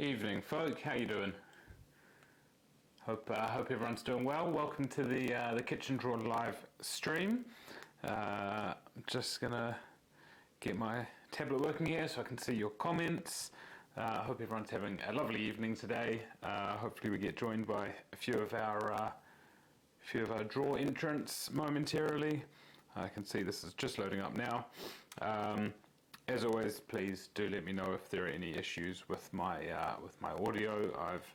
Evening, folk. How you doing? Hope everyone's doing well. Welcome to the Kitchen Drawer live stream. Just gonna get my tablet working here so I can see your comments. Hope everyone's having a lovely evening today. Hopefully we get joined by a few of our drawer entrants momentarily. I can see this is just loading up now. As always, please do let me know if there are any issues with my audio. I've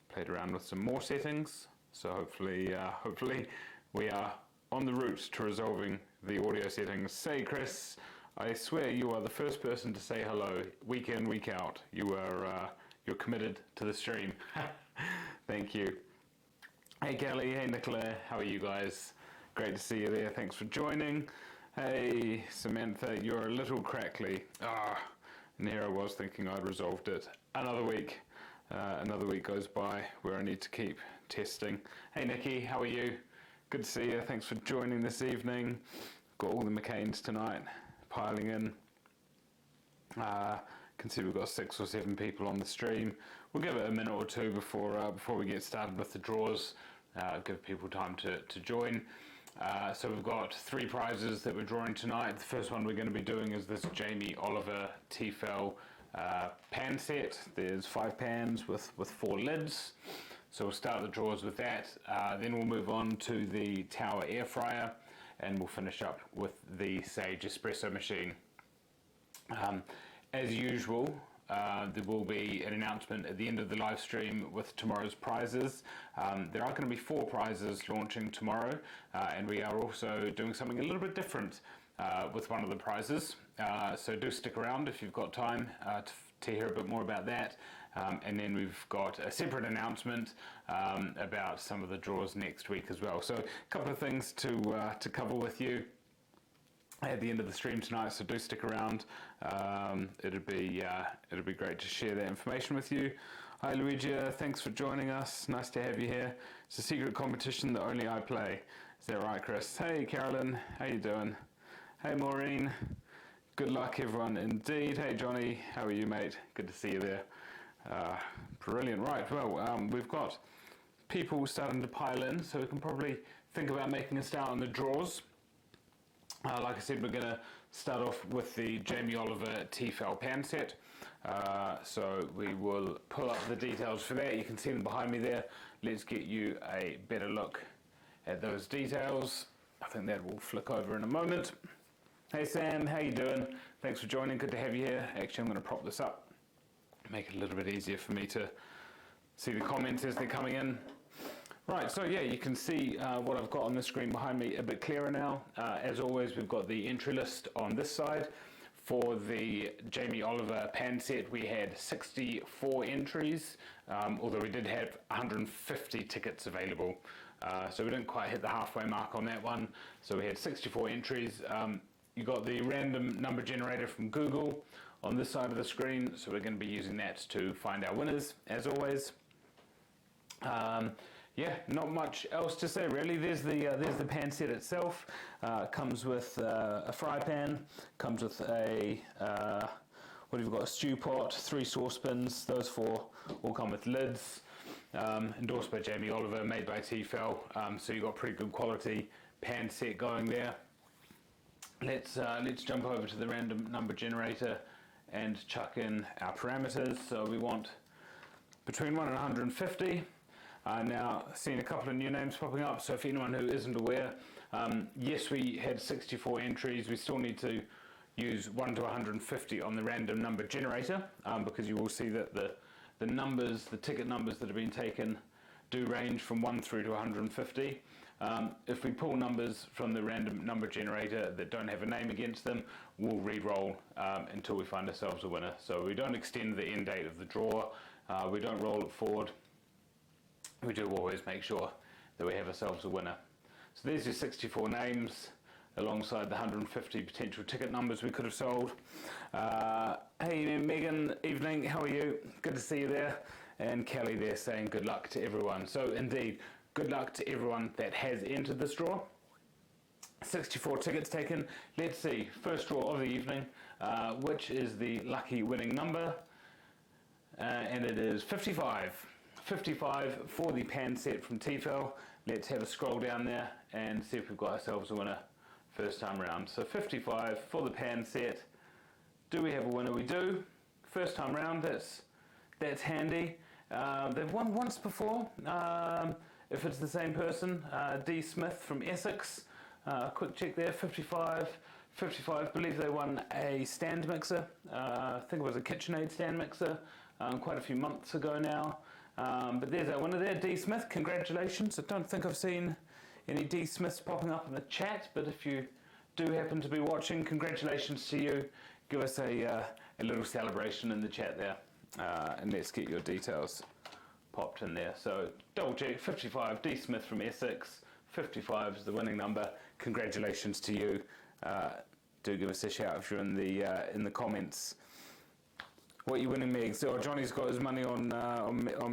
played around with some more settings, so hopefully we are on the route to resolving the audio settings. Say, Chris, I swear you are the first person to say hello week in, week out. You're committed to the stream. Thank you. Hey Kelly, hey Nicola, how are you guys? Great to see you there. Thanks for joining. Hey Samantha, you're a little crackly. And here I was thinking I'd resolved it. Another week goes by where I need to keep testing. Hey Nikki, how are you? Good to see you. Thanks for joining this evening. Got all the McCains tonight piling in. Can see we've got 6 or 7 people on the stream. We'll give it a minute or two before we get started with the draws. Give people time to join. So we've got 3 prizes that we're drawing tonight. The first one we're going to be doing is this Jamie Oliver Tefal pan set. There's 5 pans with 4 lids. So we'll start the draws with that. Then we'll move on to the Tower air fryer, and we'll finish up with the Sage Espresso machine. As usual, there will be an announcement at the end of the live stream with tomorrow's prizes. There are going to be 4 prizes launching tomorrow, and we are also doing something a little bit different with one of the prizes. So do stick around if you've got time to hear a bit more about that. And then we've got a separate announcement about some of the draws next week as well. So a couple of things to cover with you at the end of the stream tonight, so do stick around. It'd be great to share that information with you. Hi Luigi, thanks for joining us. Nice to have you here. It's a secret competition that only I play. Is that right, Chris? Hey Carolyn, how you doing? Hey Maureen, good luck everyone indeed. Hey Johnny, how are you mate? Good to see you there. Brilliant. Right, well, we've got people starting to pile in, so we can probably think about making a start on the draws. Like I said, we're going to start off with the Jamie Oliver Tefal pan set. So we will pull up the details for that. You can see them behind me there. Let's get you a better look at those details. I think that will flick over in a moment. Hey Sam, how you doing? Thanks for joining. Good to have you here. Actually, I'm going to prop this up, make it a little bit easier for me to see the comments as they're coming in. Right, so yeah, you can see what I've got on the screen behind me a bit clearer now. As always, we've got the entry list on this side. For the Jamie Oliver pan set, we had 64 entries, although we did have 150 tickets available. So we didn't quite hit the halfway mark on that one. So we had 64 entries. You got the random number generator from Google on this side of the screen, so we're going to be using that to find our winners, as always. Yeah, not much else to say really. There's the pan set itself. Comes with a fry pan. Comes with a what have you got? A stew pot, 3 saucepans. Those 4 all come with lids. Endorsed by Jamie Oliver, made by Tefal. So you've got pretty good quality pan set going there. Let's jump over to the random number generator and chuck in our parameters. So we want between 1 and 150. Now, seeing a couple of new names popping up, so if anyone who isn't aware, yes, we had 64 entries. We still need to use 1 to 150 on the random number generator, because you will see that the numbers, the ticket numbers that have been taken do range from 1 through to 150. If we pull numbers from the random number generator that don't have a name against them, we'll re-roll until we find ourselves a winner. So we don't extend the end date of the draw, we don't roll it forward. We do always make sure that we have ourselves a winner. So there's your 64 names alongside the 150 potential ticket numbers we could have sold. Hey Megan, evening, how are you? Good to see you there. And Kelly there saying good luck to everyone. So indeed, good luck to everyone that has entered this draw. 64 tickets taken. Let's see, first draw of the evening. Which is the lucky winning number? and it is 55 for the pan set from Tefal. Let's have a scroll down there and see if we've got ourselves a winner first time round. So 55 for the pan set. Do we have a winner? We do. First time round, that's handy. They've won once before. If it's the same person, D. Smith from Essex. Quick check there, 55. I believe they won a stand mixer. I think it was a KitchenAid stand mixer quite a few months ago now. But there's our winner there, D. Smith. Congratulations. I don't think I've seen any D. Smiths popping up in the chat, but if you do happen to be watching, congratulations to you. Give us a little celebration in the chat there, and let's get your details popped in there. So double check, 55, D. Smith from Essex. 55 is the winning number. Congratulations to you. Do give us a shout if you're in the comments. What are you winning, Meg? So Johnny's got his money on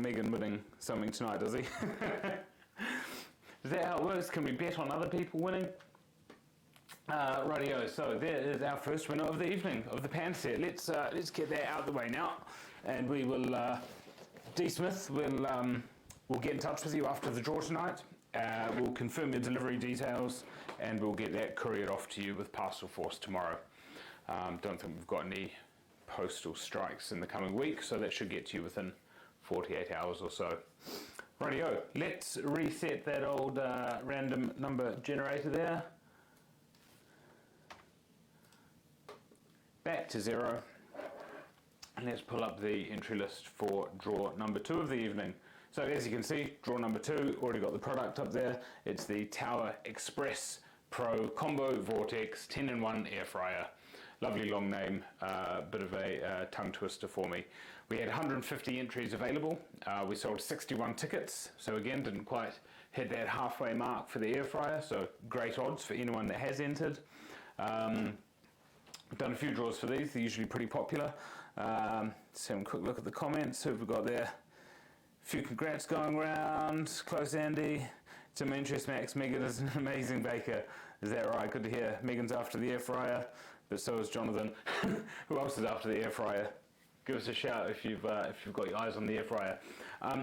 Megan winning something tonight, does he? Is that how it works? Can we bet on other people winning? Rightio. So there is our first winner of the evening of the pan set. Let's get that out of the way now, and we will. D. Smith will get in touch with you after the draw tonight. We'll confirm your delivery details, and we'll get that couriered off to you with Parcel Force tomorrow. Don't think we've got any postal strikes in the coming week, so that should get to you within 48 hours or so. Rightio, let's reset that old random number generator there. Back to 0. And let's pull up the entry list for draw number 2 of the evening. So as you can see, draw number 2, already got the product up there. It's the Tower Xpress Pro Combo Vortx 10-in-1 air fryer. Lovely long name, bit of a tongue twister for me. We had 150 entries available. We sold 61 tickets, so again, didn't quite hit that halfway mark for the air fryer, so great odds for anyone that has entered. I've done a few draws for these, they're usually pretty popular. Let's have a quick look at the comments. Who have we got there? A few congrats going around. Close Andy. Some interest, Max. Megan is an amazing baker. Is that right? Good to hear. Megan's after the air fryer, but so is Jonathan. Who else is after the air fryer? Give us a shout if you've got your eyes on the air fryer.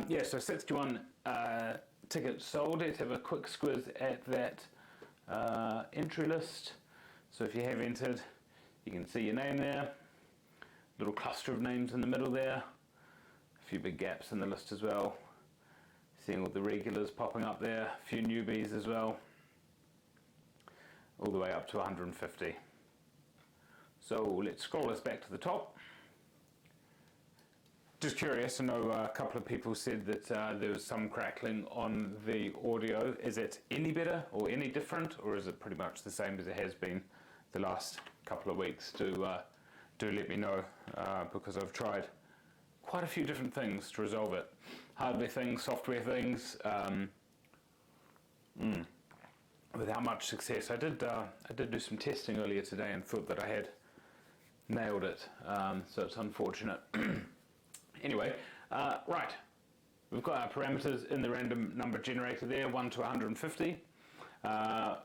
Yeah, so 61 tickets sold. Let's have a quick squiz at that entry list. So if you have entered, you can see your name there. Little cluster of names in the middle there. A few big gaps in the list as well. Seeing all the regulars popping up there. A few newbies as well. All the way up to 150. So let's scroll us back to the top. Just curious, I know a couple of people said that there was some crackling on the audio. Is it any better or any different, or is it pretty much the same as it has been the last couple of weeks? Do let me know, because I've tried quite a few different things to resolve it. Hardware things, software things, without much success. I did do some testing earlier today and thought that I had nailed it, so it's unfortunate. Anyway, right, we've got our parameters in the random number generator there, 1 to 150.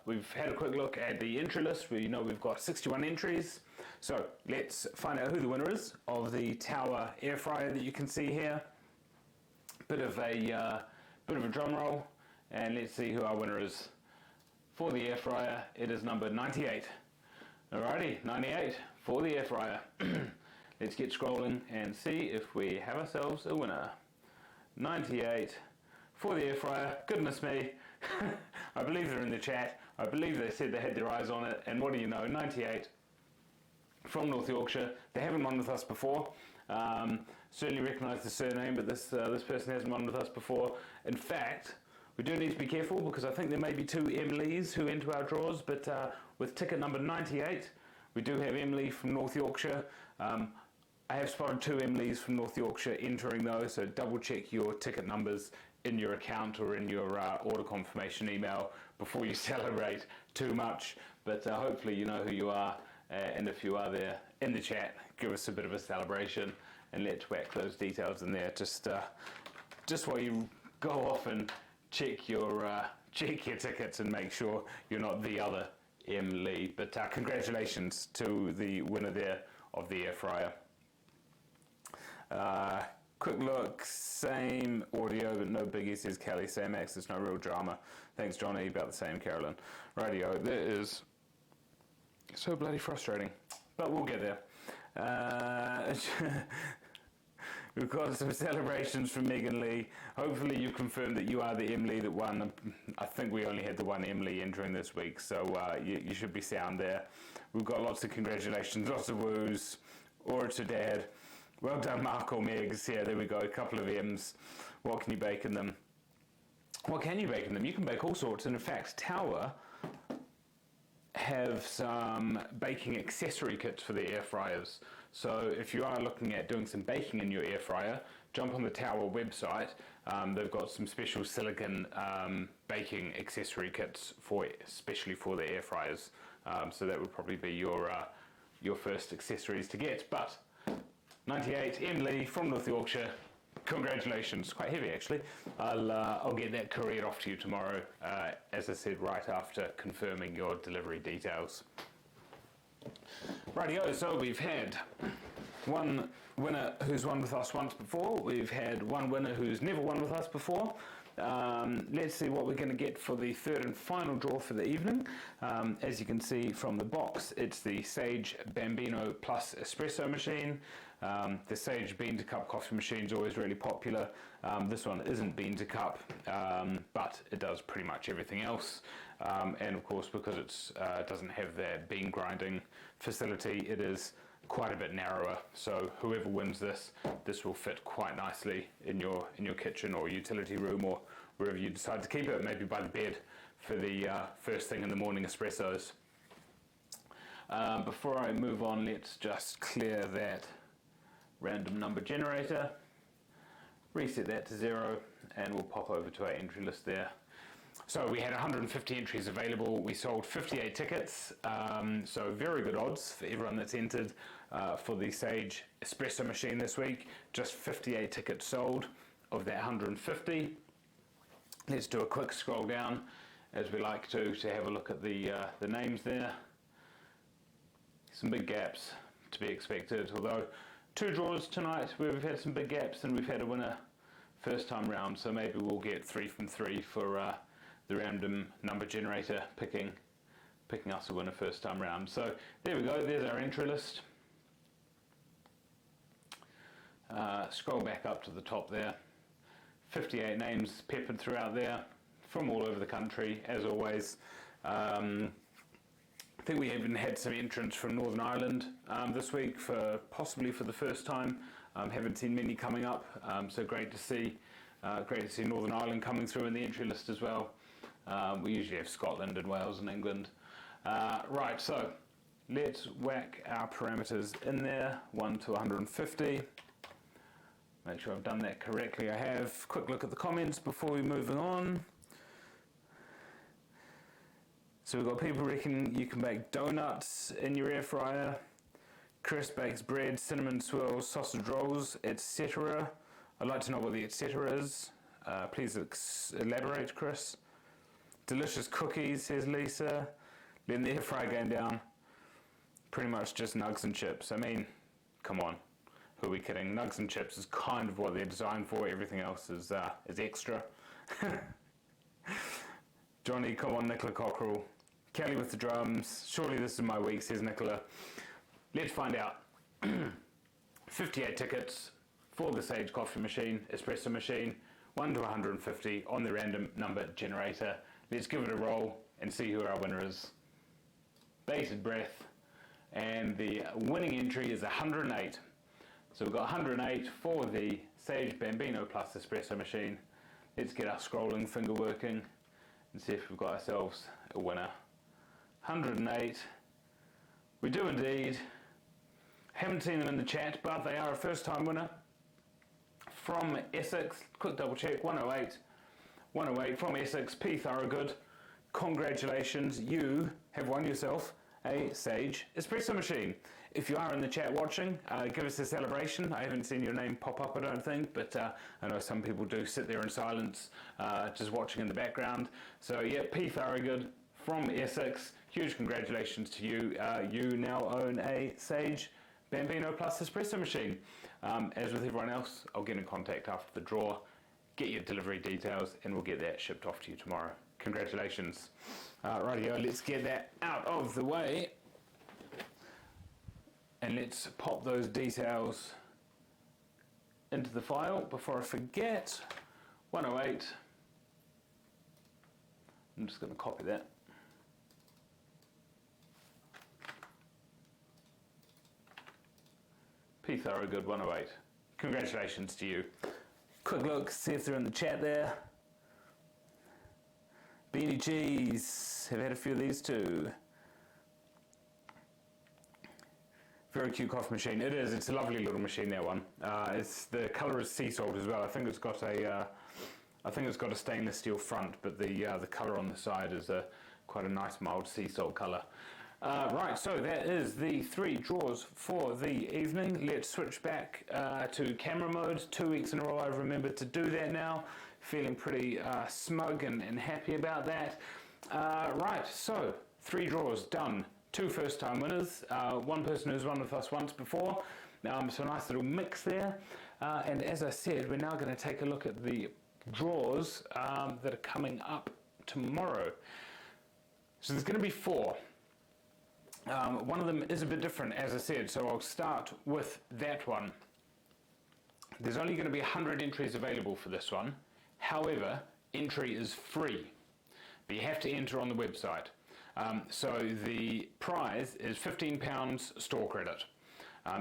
We've had a quick look at the entry list. We know we've got 61 entries. So let's find out who the winner is of the Tower air fryer that you can see here. Bit of a drum roll, and let's see who our winner is for the air fryer. It is number 98. Alrighty, 98 for the air fryer. Let's get scrolling and see if we have ourselves a winner. 98 for the air fryer. Goodness me. I believe they're in the chat. I believe they said they had their eyes on it. And what do you know? 98 from North Yorkshire. They haven't won with us before. Certainly recognise the surname, but this person hasn't won with us before. In fact, we do need to be careful because I think there may be 2 Emilys who enter our draws. But with ticket number 98, we do have Emily from North Yorkshire. I have spotted 2 Emilys from North Yorkshire entering those, so double check your ticket numbers in your account or in your order confirmation email before you celebrate too much. But hopefully you know who you are, and if you are there in the chat, give us a bit of a celebration and let's whack those details in there. Just while you go off and check your tickets and make sure you're not the other Emily. But congratulations to the winner there of the air fryer. Quick look, same audio, but no biggie, says Kelly. Same access, no real drama. Thanks, Johnny, about the same, Carolyn. Radio, that is so bloody frustrating, but we'll get there. We've got some celebrations from Megan Lee. Hopefully you confirmed that you are the M Lee that won. I think we only had the one M Lee entering this week, so you should be sound there. We've got lots of congratulations, lots of woos. Aura to Dad. Well done, Mark or Megs. Yeah, there we go, a couple of M's. What can you bake in them? What can you bake in them? You can bake all sorts, and in fact, Tower have some baking accessory kits for the air fryers. So if you are looking at doing some baking in your air fryer, jump on the Tower website. They've got some special silicon baking accessory kits especially for the air fryers. So that would probably be your first accessories to get. But 98 M Lee from North Yorkshire, congratulations. Quite heavy actually. I'll get that couriered off to you tomorrow, as I said, right after confirming your delivery details. Rightio, so we've had one winner who's won with us once before. We've had one winner who's never won with us before. Let's see what we're going to get for the third and final draw for the evening. As you can see from the box, it's the Sage Bambino Plus Espresso machine. The Sage bean to cup coffee machine is always really popular. This one isn't bean to cup, but it does pretty much everything else. And of course, because it doesn't have that bean grinding facility, it is quite a bit narrower. So whoever wins this will fit quite nicely in your kitchen or utility room or wherever you decide to keep it. Maybe by the bed for the first thing in the morning espressos. Before I move on, let's just clear that random number generator, reset that to 0, and we'll pop over to our entry list there. So we had 150 entries available. We sold 58 tickets, so very good odds for everyone that's entered for the Sage Espresso machine this week. Just 58 tickets sold of that 150. Let's do a quick scroll down, as we like to have a look at the names there. Some big gaps to be expected, although 2 draws tonight where we've had some big gaps and we've had a winner first time round, so maybe we'll get 3 from 3 for the random number generator picking us a winner first time round. So there we go, there's our entry list. Scroll back up to the top there. 58 names peppered throughout there from all over the country, as always. I think we even had some entrants from Northern Ireland this week, possibly for the first time. Haven't seen many coming up, so great to see Northern Ireland coming through in the entry list as well. We usually have Scotland and Wales and England. Right, so let's whack our parameters in there, 1 to 150. Make sure I've done that correctly. I have. Quick look at the comments before we moving on. So we've got people reckon you can bake donuts in your air fryer. Chris bakes bread, cinnamon swirls, sausage rolls, etc. I'd like to know what the etc. is. Please elaborate, Chris. Delicious cookies, says Lisa. Letting the air fryer going down. Pretty much just nugs and chips. I mean, come on. Who are we kidding? Nugs and chips is kind of what they're designed for. Everything else is extra. Johnny, come on, Nicola Cockrell. Kelly with the drums. Surely this is my week, says Nicola. Let's find out. 58 tickets for the Sage coffee machine, espresso machine, 1 to 150 on the random number generator. Let's give it a roll and see who our winner is. Bated breath. And the winning entry is 108. So we've got 108 for the Sage Bambino Plus espresso machine. Let's get our scrolling finger working and see if we've got ourselves a winner. 108. We do indeed. Haven't seen them in the chat, but they are a first time winner. From Essex, quick double check, 108. 108 from Essex, P. Thorogood. Congratulations, you have won yourself a Sage espresso machine. If you are in the chat watching, give us a celebration. I haven't seen your name pop up, I don't think, but I know some people do sit there in silence, just watching in the background. So yeah, P. Thorogood from Essex, huge congratulations to you. You now own a Sage Bambino plus Espresso machine. As with everyone else, I'll get in contact after the draw, get your delivery details, and we'll get that shipped off to you tomorrow. Congratulations. Rightio, let's get that out of the way. And let's pop those details into the file before I forget. 108. I'm just going to copy that. P. Thoroughgood 108. Congratulations to you. Quick look, see if they're in the chat there. Beanie Cheese, have had a few of these too. Very cute coffee machine. It is. It's a lovely little machine. That one. The color is sea salt as well. I think it's got a stainless steel front, but the color on the side is quite a nice mild sea salt color. Right. So that is the 3 draws for the evening. Let's switch back to camera mode. 2 weeks in a row, I've remembered to do that now. Feeling pretty smug and happy about that. Right. So 3 draws done. 2 first-time winners, 1 person who's won with us once before, so a nice little mix there. And as I said, we're now going to take a look at the draws that are coming up tomorrow. So there's going to be 4. One of them is a bit different, as I said, so I'll start with that one. There's only going to be 100 entries available for this one. However, entry is free, but you have to enter on the website. So the prize is £15 store credit.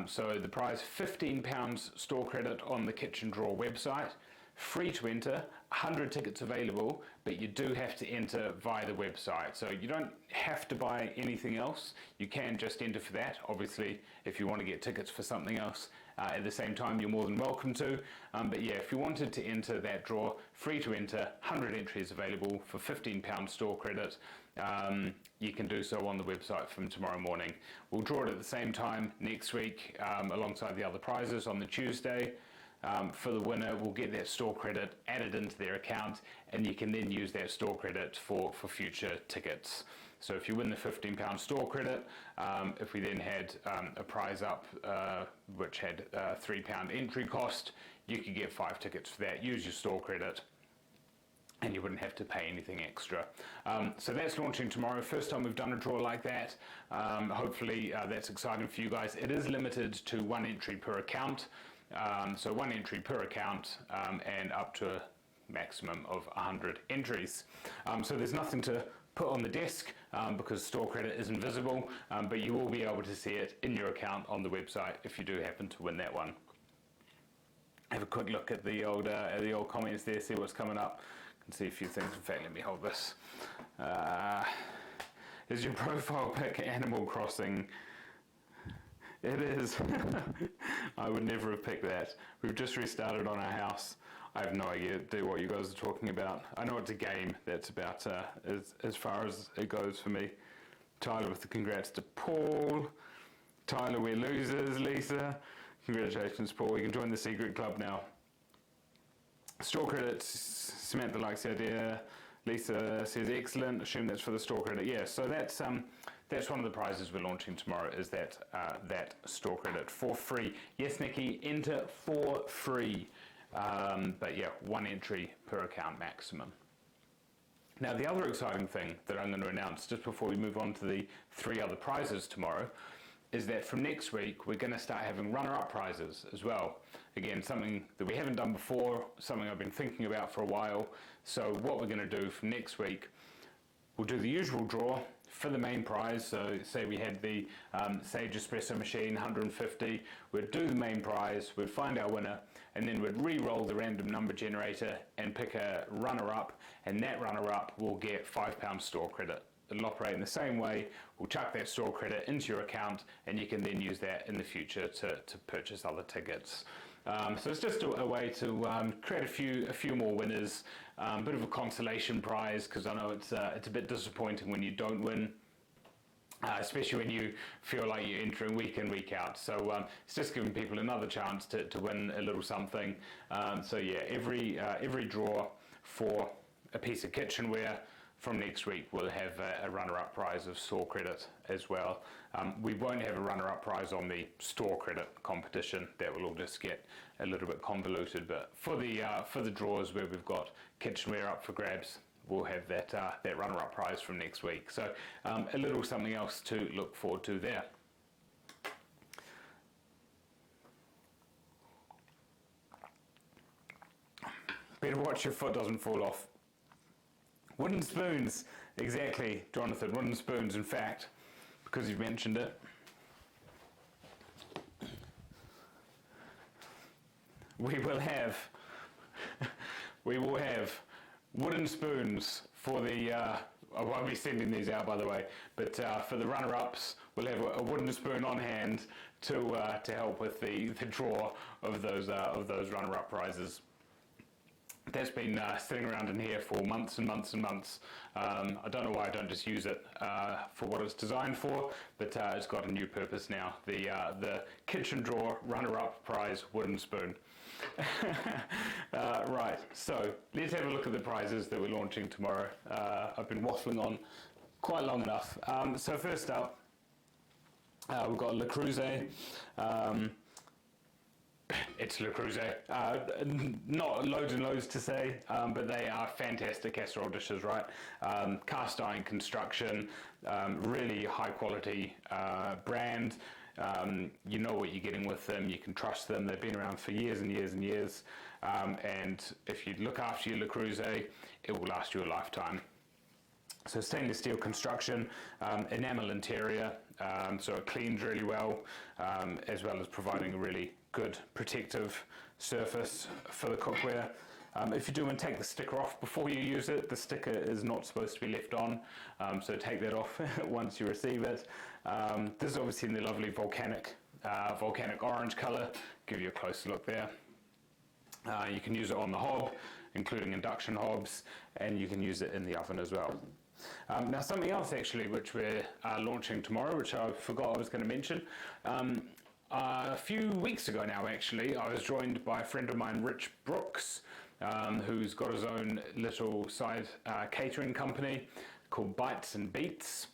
So the prize, £15 store credit on the Kitchen Drawer website, free to enter, 100 tickets available, but you do have to enter via the website. So you don't have to buy anything else. You can just enter for that. Obviously, if you want to get tickets for something else at the same time, you're more than welcome to. But yeah, if you wanted to enter that draw, free to enter, 100 entries available for £15 store credit. You can do so on the website from tomorrow morning. We'll draw it at the same time next week alongside the other prizes on the Tuesday. For the winner, we'll get that store credit added into their account, and you can then use that store credit for future tickets. So if you win the £15 store credit, if we then had a prize up which had £3 entry cost, you could get 5 tickets for that. Use your store credit, and you wouldn't have to pay anything extra. So that's launching tomorrow. First time we've done a draw like that. Hopefully that's exciting for you guys. It is limited to 1 entry per account. So 1 entry per account and up to a maximum of 100 entries. So there's nothing to put on the desk because store credit is invisible, but you will be able to see it in your account on the website if you do happen to win that one. Have a quick look at the old comments there, see what's coming up. Can see a few things. In fact, let me hold this. Is your profile pic Animal Crossing? It is. I would never have picked that. We've just restarted on our house. I have no idea what you guys are talking about. I know it's a game. That's about as far as it goes for me. Tyler with the congrats to Paul. Tyler, we're losers. Lisa, congratulations, Paul. You can join the secret club now. Store credits, Samantha likes the idea. Lisa says excellent. Assume that's for the store credit. Yeah, so that's one of the prizes we're launching tomorrow. Is that store credit for free? Yes, Nikki, enter for free. But yeah, 1 entry per account maximum. Now, the other exciting thing that I'm going to announce just before we move on to the 3 other prizes tomorrow is that from next week, we're going to start having runner-up prizes as well. Again, something that we haven't done before, something I've been thinking about for a while. So what we're going to do from next week, we'll do the usual draw for the main prize. So say we had the Sage Espresso machine, 150. We'd do the main prize, we'd find our winner, and then we'd re-roll the random number generator and pick a runner-up, and that runner-up will get £5 store credit. It'll operate in the same way. We'll chuck that store credit into your account, and you can then use that in the future to purchase other tickets. So it's just a way to create a few more winners, a bit of a consolation prize, because I know it's a bit disappointing when you don't win, especially when you feel like you're entering week in, week out. So it's just giving people another chance to win a little something. So yeah, every draw for a piece of kitchenware from next week we'll have a runner-up prize of store credit as well. We won't have a runner-up prize on the store credit competition. That will all just get a little bit convoluted. But for the draws where we've got kitchenware up for grabs, we'll have that runner-up prize from next week. So a little something else to look forward to there. Better watch your foot doesn't fall off. Wooden spoons, exactly, Jonathan, wooden spoons, in fact, because you've mentioned it. We will have wooden spoons for the, I won't be sending these out by the way, but for the runner-ups, we'll have a wooden spoon on hand to help with the draw of those runner-up prizes. That's been sitting around in here for months and months and months. I don't know why I don't just use it for what it's designed for, but it's got a new purpose now. The kitchen drawer runner-up prize wooden spoon. Right, so let's have a look at the prizes that we're launching tomorrow. I've been waffling on quite long enough. So first up, we've got Le Creuset. It's Le Creuset. Not loads and loads to say, but they are fantastic casserole dishes, right? Cast iron construction, really high quality brand. You know what you're getting with them, you can trust them. They've been around for years and years and years. And if you look after your Le Creuset, it will last you a lifetime. So stainless steel construction, enamel interior, so it cleans really well, as well as providing a really good protective surface for the cookware. If you do want to take the sticker off before you use it, the sticker is not supposed to be left on, so take that off once you receive it. This is obviously in the lovely volcanic orange colour. Give you a closer look there. You can use it on the hob, including induction hobs, and you can use it in the oven as well. Now something else actually which we're launching tomorrow, which I forgot I was going to mention. A few weeks ago now actually, I was joined by a friend of mine, Rich Brooks, who's got his own little side catering company called Bites and Beats.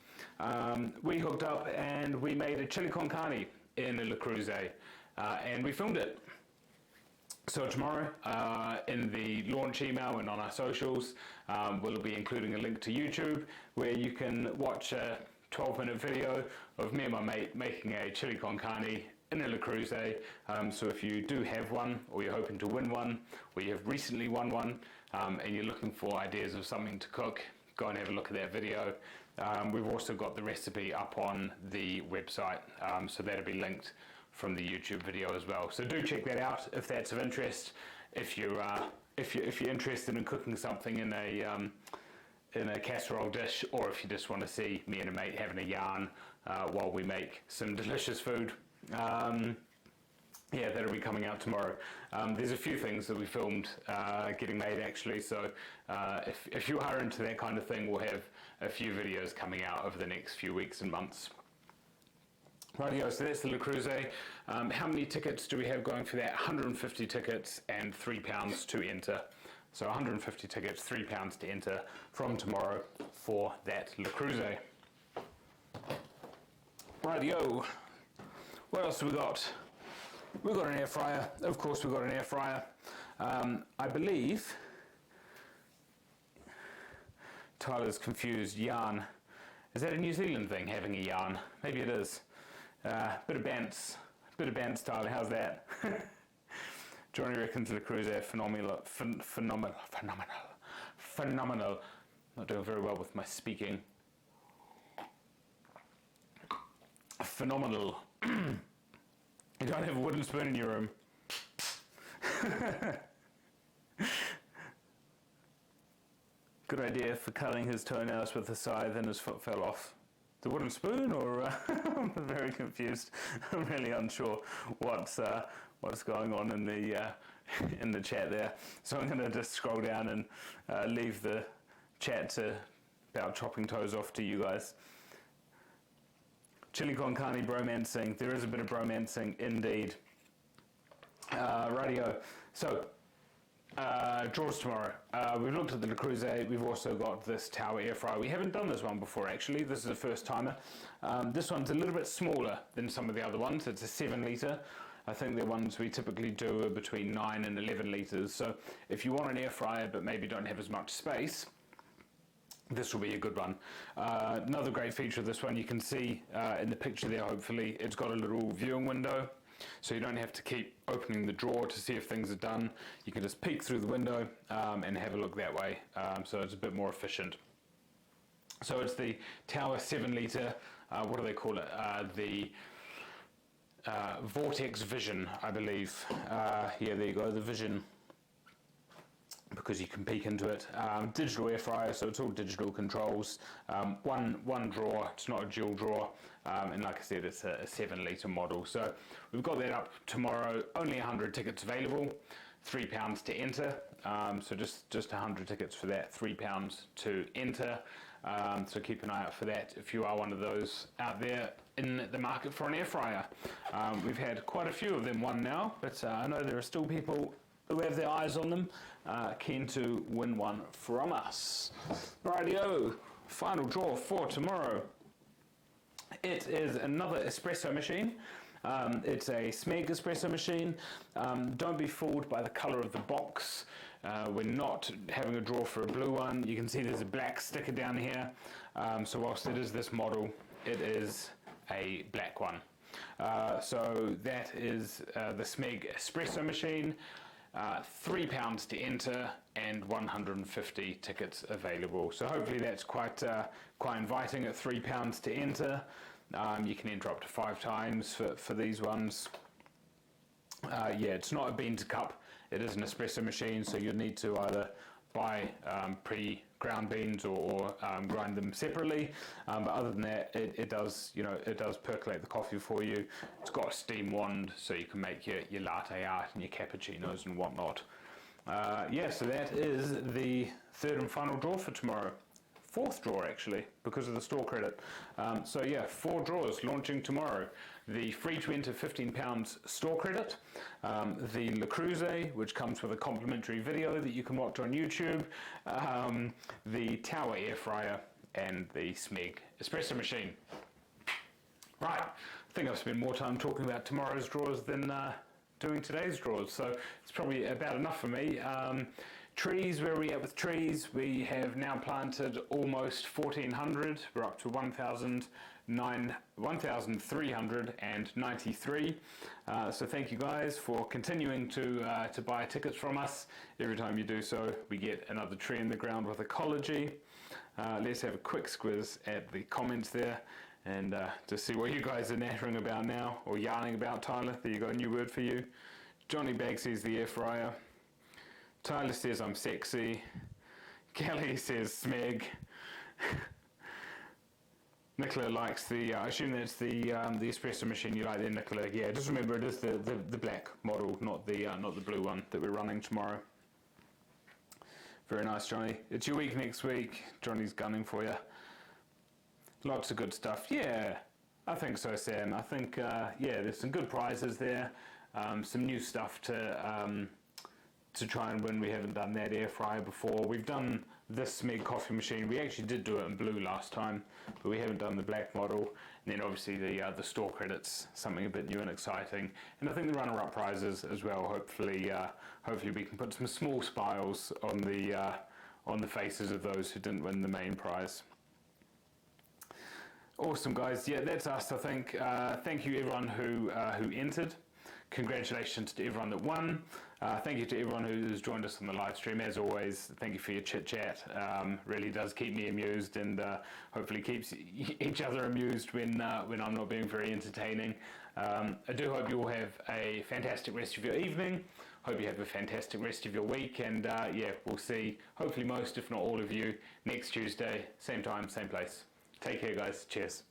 We hooked up and we made a chili con carne in a Le Creuset, and we filmed it. So tomorrow, in the launch email and on our socials, we'll be including a link to YouTube where you can watch a 12-minute video of me and my mate making a chili con carne in a Le Creuset. So if you do have one, or you're hoping to win one, or you have recently won one, and you're looking for ideas of something to cook, go and have a look at that video. We've also got the recipe up on the website, so that'll be linked from the YouTube video as well. So do check that out if that's of interest. If you're interested in cooking something in a casserole dish, or if you just want to see me and a mate having a yarn while we make some delicious food. Yeah, that'll be coming out tomorrow. There's a few things that we filmed getting made actually, so if you are into that kind of thing, we'll have a few videos coming out over the next few weeks and months. Rightio, so that's the Le Creuset. How many tickets do we have going for that? 150 tickets and £3 to enter. So 150 tickets, £3 to enter from tomorrow for that Le Creuset. Rightio. What else have we got? We've got an air fryer. Of course we've got an air fryer. I believe Tyler's confused. Yarn. Is that a New Zealand thing, having a yarn? Maybe it is. Bit of bants, Tyler. How's that? Johnny reckons Le Creuset phenomenal. Not doing very well with my speaking. Phenomenal. You don't have a wooden spoon in your room. Good idea for cutting his toenails with a scythe and his foot fell off. The wooden spoon, or I'm very confused. I'm really unsure what's going on in the chat there. So I'm going to just scroll down and leave the chat about chopping toes off to you guys. Chili con carne bromancing. There is a bit of bromancing indeed. Rightio. So Drawers tomorrow. We've looked at the Le Creuset. We've also got this tower air fryer. We haven't done this one before actually. This is a first timer. This one's a little bit smaller than some of the other ones. It's a 7 litre. I think the ones we typically do are between 9 and 11 litres. So if you want an air fryer but maybe don't have as much space, this will be a good one. Another great feature of this one, you can see in the picture there, hopefully, it's got a little viewing window. So you don't have to keep opening the drawer to see if things are done. You can just peek through the window and have a look that way. So it's a bit more efficient. So it's the Tower 7 litre, what do they call it? The Vortx Vision, I believe. Yeah, there you go, the Vision, because you can peek into it. Digital air fryer, so it's all digital controls. One drawer, it's not a dual drawer, and like I said, it's a 7 litre model. So we've got that up tomorrow. Only 100 tickets available, £3 to enter. So just 100 tickets for that, £3 to enter. So keep an eye out for that if you are one of those out there in the market for an air fryer. We've had quite a few of them won now, but I know there are still people who have their eyes on them, keen to win one from us. Rightio, final draw for tomorrow. It is another espresso machine. It's a Smeg espresso machine. Don't be fooled by the colour of the box. We're not having a draw for a blue one. You can see there's a black sticker down here. So whilst it is this model, it is a black one. So that is the Smeg espresso machine. £3 to enter and 150 tickets available. So hopefully that's quite inviting at £3 to enter. You can enter up to 5 times for these ones. Yeah, it's not a bean to cup. It is an espresso machine, so you'll need to either buy pre-ground beans or grind them separately. But other than that, it does percolate the coffee for you. It's got a steam wand, so you can make your latte art and your cappuccinos and whatnot. Yeah, so that is the third and final draw for tomorrow. Fourth draw actually, because of the store credit. So yeah, 4 draws launching tomorrow. The free to enter £15 store credit, the Le Creuset, which comes with a complimentary video that you can watch on YouTube, the Tower air fryer, and the Smeg espresso machine. Right, I think I've spent more time talking about tomorrow's draws than doing today's draws, so it's probably about enough for me. Trees, where are we at with trees? We have now planted almost 1,400. We're up to 1,393. So thank you guys for continuing to buy tickets from us. Every time you do so, we get another tree in the ground with ecology. Let's have a quick squiz at the comments there and to see what you guys are nattering about now, or yarning about, Tyler. There you go, a new word for you. Johnny Bag says the air fryer. Tyler says I'm sexy. Kelly says Smeg. Nicola likes the, I assume that's the espresso machine you like there, Nicola. Yeah, just remember it is the black model, not the blue one that we're running tomorrow. Very nice, Johnny. It's your week next week. Johnny's gunning for you. Lots of good stuff. Yeah, I think so, Sam. I think, yeah, there's some good prizes there. Some new stuff to try and win. We haven't done that air fryer before. We've done this Smeg coffee machine. We actually did do it in blue last time, but we haven't done the black model. And then obviously the store credits, something a bit new and exciting. And I think the runner-up prizes as well. Hopefully we can put some small smiles on the faces of those who didn't win the main prize. Awesome, guys. Yeah, that's us, I think. Thank you everyone who entered. Congratulations to everyone that won. Thank you to everyone who's joined us on the live stream. As always, thank you for your chit chat. Really does keep me amused, and hopefully keeps each other amused when I'm not being very entertaining. I do hope you all have a fantastic rest of your evening. Hope you have a fantastic rest of your week, and yeah, we'll see hopefully most, if not all of you, next Tuesday, same time, same place. Take care, guys. Cheers.